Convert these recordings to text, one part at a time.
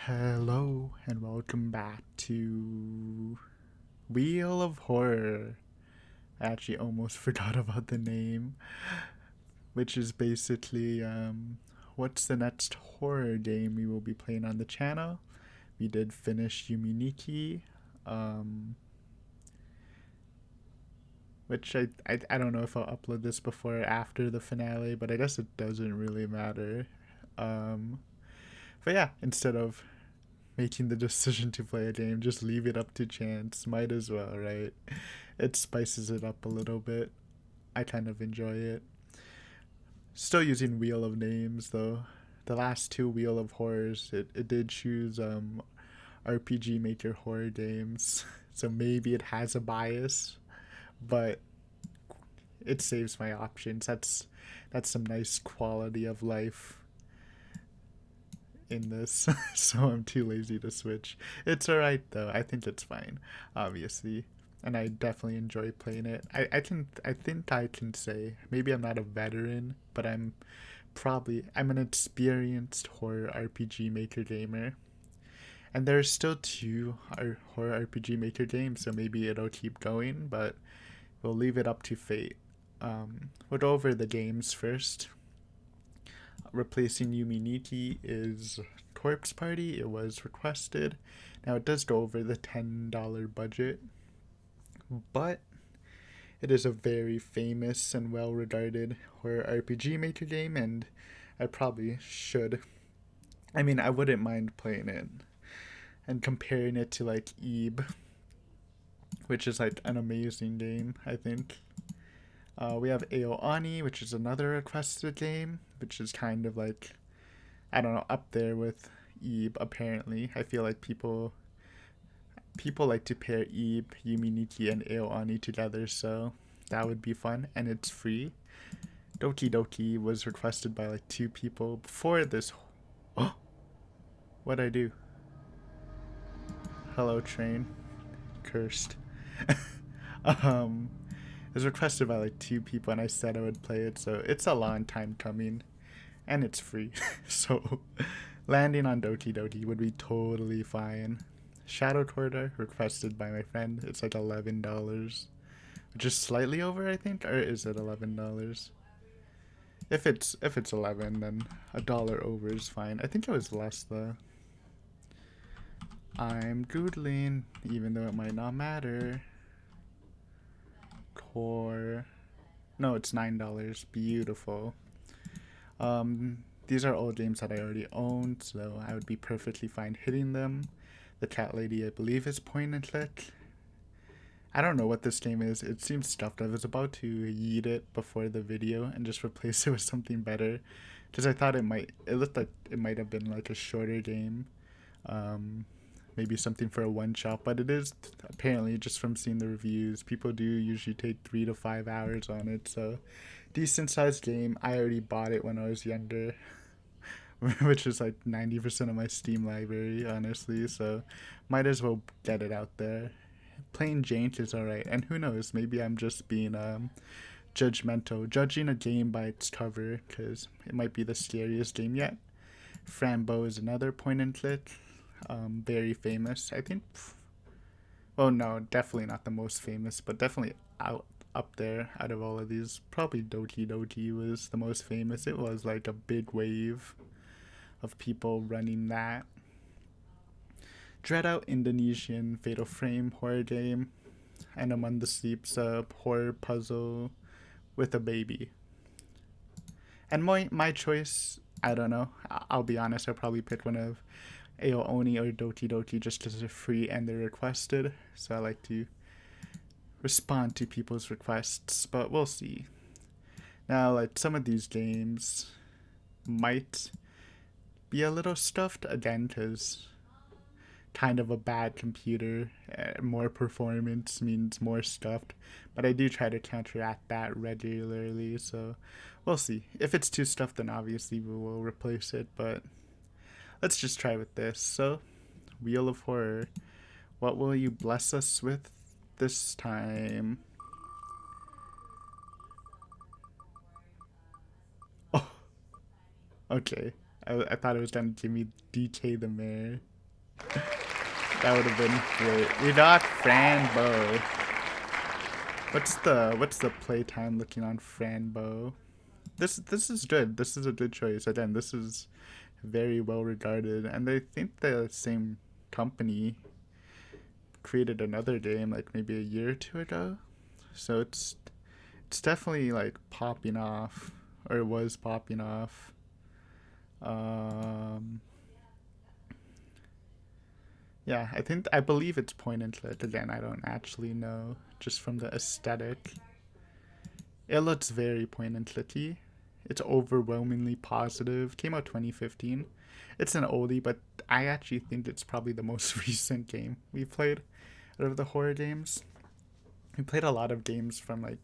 Hello and welcome back to Wheel of Horror. I actually almost forgot about the name, which is basically what's the next horror game we will be playing on the channel. We did finish Yuminiki, um, which I don't know if I'll upload this before or after the finale, but I guess it doesn't really matter. Um, but yeah, instead of making the decision to play a game, just leave it up to chance. Might as well, right? It spices it up a little bit. I kind of enjoy it. Still using Wheel of Names though. The last two Wheel of Horrors, it did choose RPG Maker horror games, so maybe it has a bias, but it saves my options. That's some nice quality of life in this. So I'm too lazy to switch. It's alright though. I think it's fine, obviously. And I definitely enjoy playing it. I think I can say maybe I'm not a veteran, but I'm an experienced horror RPG maker gamer. And there's still two horror RPG maker games, so maybe it'll keep going, but we'll leave it up to fate. We'll go over the games first. Replacing Yuminiki is Corpse Party. It was requested. Now it does go over the $10 budget, but it is a very famous and well regarded horror RPG maker game, and I probably should. I mean, I wouldn't mind playing it and comparing it to like Ebe, which is like an amazing game, I think. We have Aoani, which is another requested game, which is kind of like, I don't know, up there with Ebe, apparently. I feel like people like to pair Ebe, Yuminiki, and Aoani together, so that would be fun, and it's free. Doki Doki was requested by like two people before this. Oh, what'd I do? Hello, train. Cursed. um, it was requested by like two people, and I said I would play it, so it's a long time coming, and it's free. So landing on Doki Doki would be totally fine. Shadow Corridor requested by my friend. It's like $11, which is slightly over, I think, or is it $11? If it's 11, then $1 over is fine. I think it was less though. I'm googling, even though it might not matter. Core. No, it's $9. Beautiful. These are all games that I already owned, so I would be perfectly fine hitting them. The cat lady, I believe, is point and click. I don't know what this game is. It seems stuffed. I was about to yeet it before the video and just replace it with something better, because I thought it looked like it might have been like a shorter game. Maybe something for a one shot, but it is apparently, just from seeing the reviews, people do usually take 3 to 5 hours on it, so decent sized game. I already bought it when I was younger, which is like 90% of my Steam library, honestly, so might as well get it out there. Plain Jank is alright, and who knows, maybe I'm just being judgmental, judging a game by its cover, because it might be the scariest game yet. Frambo is another point and click, very famous, I think. Well, no, definitely not the most famous, but definitely up there out of all of these. Probably Doki Doki was the most famous. It was like a big wave of people running that. Dread Out Indonesian Fatal Frame horror game, and Among the Sleeps horror puzzle with a baby. And my choice, I don't know. I'll be honest, I'll probably pick one of Aooni or Doki Doki just because they're free and they're requested. So I like to respond to people's requests, but we'll see. Now, like, some of these games might be a little stuffed again because kind of a bad computer. More performance means more stuffed, but I do try to counteract that regularly, so we'll see. If it's too stuffed, then obviously we will replace it, but let's just try with this. So, Wheel of Horror, what will you bless us with this time? Oh, okay. I thought it was gonna give me DK the Mayor. That would have been great. We got Franbo. What's the playtime looking on Franbo? This is good. This is a good choice. Again, this is very well regarded, and I think the same company created another game like maybe a year or two ago. So it's definitely like popping off, or it was popping off. Um, yeah, I believe it's point and click. Again, I don't actually know, just from the aesthetic. It looks very point and clicky. It's overwhelmingly positive. Came out 2015. It's an oldie, but I actually think it's probably the most recent game we played out of the horror games. We played a lot of games from like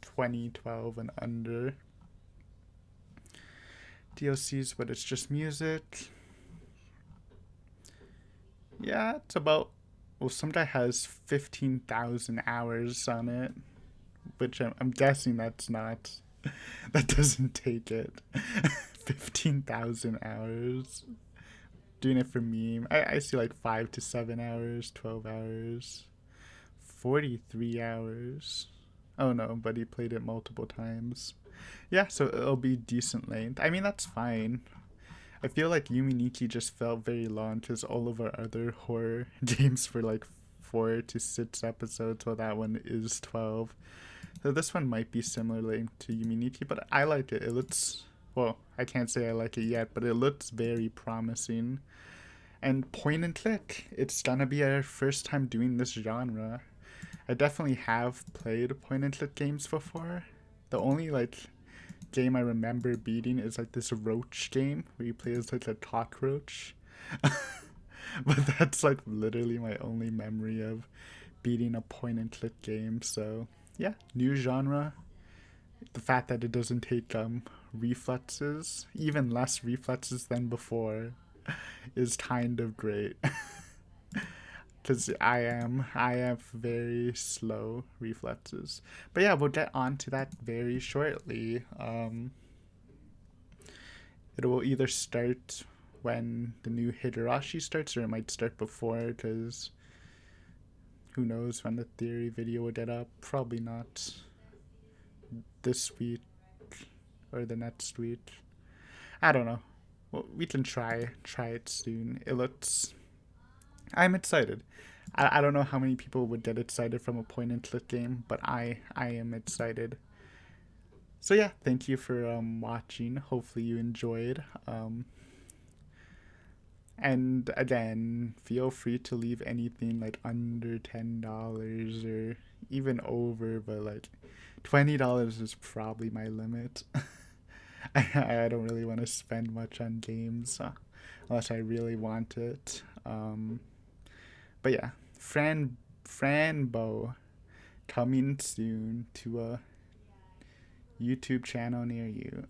2012 and under. DLCs, but it's just music. Yeah, it's about. Well, some guy has 15,000 hours on it, which I'm guessing that's not. That doesn't take it. 15,000 hours. Doing it for meme. I see like 5 to 7 hours, 12 hours, 43 hours. Oh no, but he played it multiple times. Yeah, so it'll be decent length. I mean, that's fine. I feel like Yuminiki just felt very long because all of our other horror games were like 4 to 6 episodes, while that one is 12. So this one might be similar length to Yuminiki, but I like it. It looks, well, I can't say I like it yet, but it looks very promising. And point and click. It's gonna be our first time doing this genre. I definitely have played point and click games before. The only like game I remember beating is like this roach game where you play as like a cockroach. But that's like literally my only memory of beating a point and click game. So yeah, new genre. The fact that it doesn't take reflexes, even less reflexes than before, is kind of great. Because I have very slow reflexes. But yeah, we'll get on to that very shortly. It will either start when the new Higurashi starts, or it might start before, because who knows when the theory video will get up. Probably not this week or the next week. I don't know. Well, we can try it soon. It looks. I'm excited. I don't know how many people would get excited from a point and click game, but I am excited. So yeah, thank you for watching. Hopefully you enjoyed. And again, feel free to leave anything like under $10 or even over, but like $20 is probably my limit. I don't really want to spend much on games unless I really want it. But yeah, Franbo coming soon to a YouTube channel near you.